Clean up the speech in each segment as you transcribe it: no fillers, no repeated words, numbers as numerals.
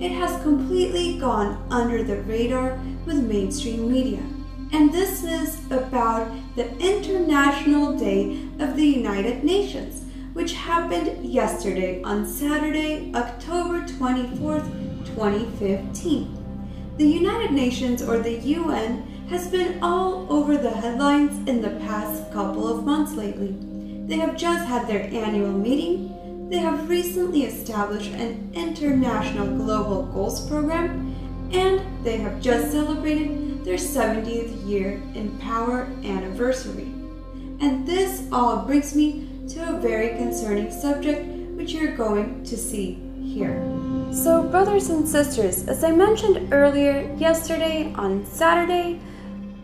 it has completely gone under the radar with mainstream media. And this is about the International Day of the United Nations, which happened yesterday on Saturday, October 24th, 2015. The United Nations, or the UN, has been all over the headlines in the past couple of months lately. They have just had their annual meeting. They have recently established an international global goals program, and they have just celebrated their 70th year in power anniversary. And this all brings me to a very concerning subject, which you're going to see here. So brothers and sisters, as I mentioned earlier, yesterday on Saturday,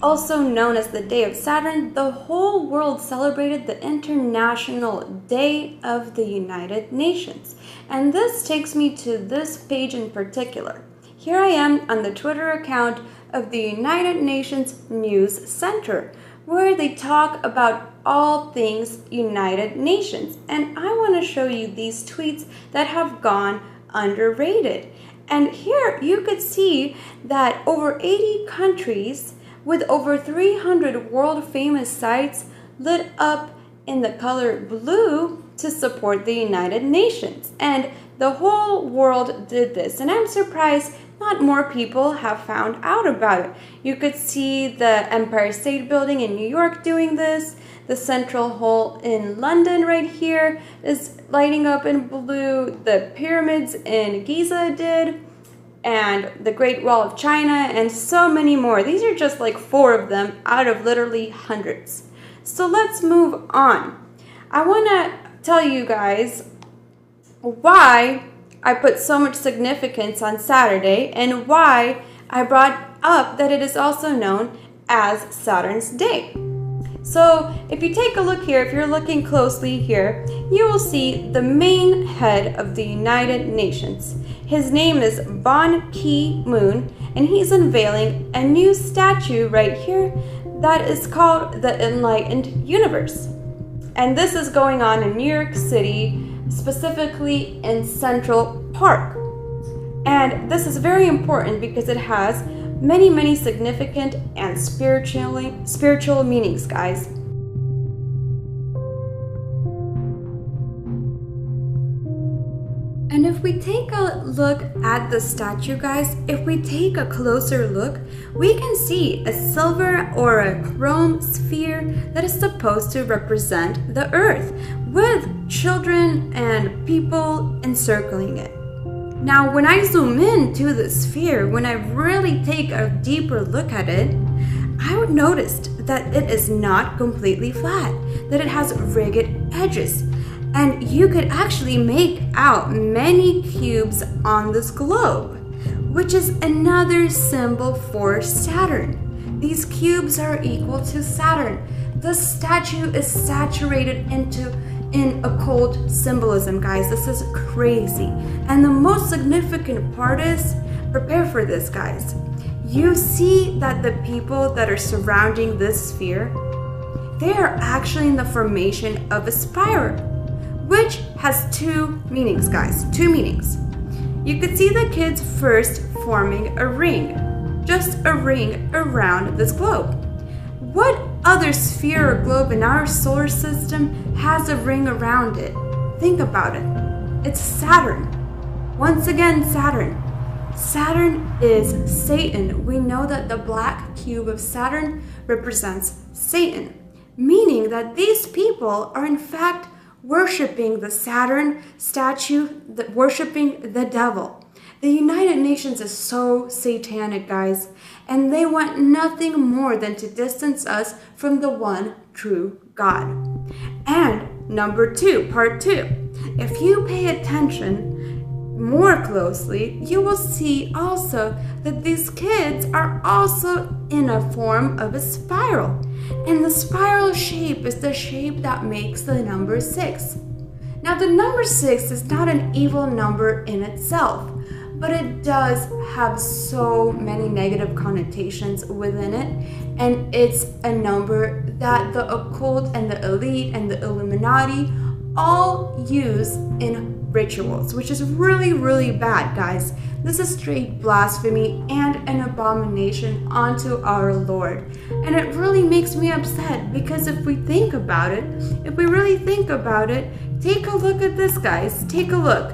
also known as the Day of Saturn, the whole world celebrated the International Day of the United Nations. And this takes me to this page in particular. Here I am on the Twitter account of the United Nations News Center, where they talk about all things United Nations. And I want to show you these tweets that have gone underrated. And here you could see that over 80 countries with over 300 world-famous sites lit up in the color blue to support the United Nations. And the whole world did this. And I'm surprised not more people have found out about it. You could see the Empire State Building in New York doing this. The Central Hall in London right here is lighting up in blue. The pyramids in Giza did. And the Great Wall of China, and so many more. These are just like 4 of them out of literally hundreds. So let's move on. I want to tell you guys why I put so much significance on Saturday and why I brought up that it is also known as Saturn's Day. So if you take a look here, if you're looking closely here, you will see the main head of the United Nations. His name is Ban Ki-moon, and he's unveiling a new statue right here that is called the Enlightened Universe. And this is going on in New York City, specifically in Central Park. And this is very important because it has many significant and spiritual meanings, guys. And if we take a look at the statue, guys, if we take a closer look, we can see a silver or a chrome sphere that is supposed to represent the Earth, with children and people encircling it. Now, when I zoom in to the sphere, when I really take a deeper look at it, I would notice that it is not completely flat, that it has ragged edges. And you could actually make out many cubes on this globe, which is another symbol for Saturn. These cubes are equal to Saturn. The statue is saturated in occult symbolism, guys. This is crazy. And the most significant part is, prepare for this, guys. You see that the people that are surrounding this sphere, they are actually in the formation of a spiral, which has 2 meanings, guys. 2 meanings. You could see the kids first forming a ring, just a ring around this globe. What other sphere or globe in our solar system has a ring around it? Think about it. It's Saturn. Once again, Saturn. Saturn is Satan. We know that the black cube of Saturn represents Satan, meaning that these people are in fact worshiping the Saturn statue, worshiping the devil. The United Nations is so satanic, guys, and they want nothing more than to distance us from the one true God. And number 2, part 2, if you pay attention more closely, you will see also that these kids are also in a form of a spiral. And the spiral shape is the shape that makes the number 6. Now, the number 6 is not an evil number in itself, but it does have so many negative connotations within it. And it's a number that the occult and the elite and the Illuminati all use in rituals, which is really, really bad, guys. This is straight blasphemy and an abomination unto our Lord. And it really makes me upset because if we really think about it, take a look at this, guys. Take a look.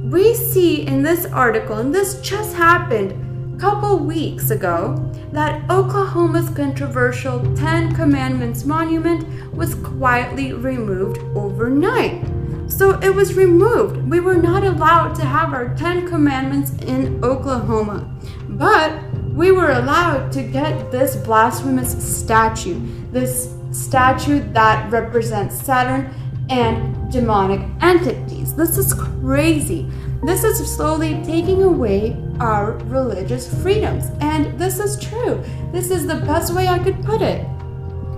We see in this article, and this just happened a couple weeks ago, that Oklahoma's controversial 10 Commandments monument was quietly removed overnight. So it was removed. We were not allowed to have our 10 Commandments in Oklahoma, but we were allowed to get this blasphemous statue, this statue that represents Saturn and demonic entities. This is crazy. This is slowly taking away our religious freedoms, and this is true. This is the best way I could put it.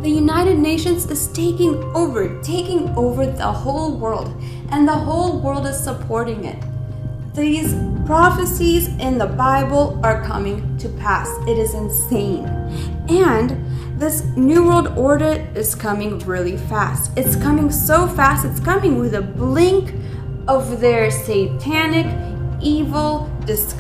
The United Nations is taking over the whole world, and the whole world is supporting it. These prophecies in the Bible are coming to pass. It is insane. And this New World Order is coming really fast. It's coming so fast, it's coming with a blink of their satanic, evil, disgusting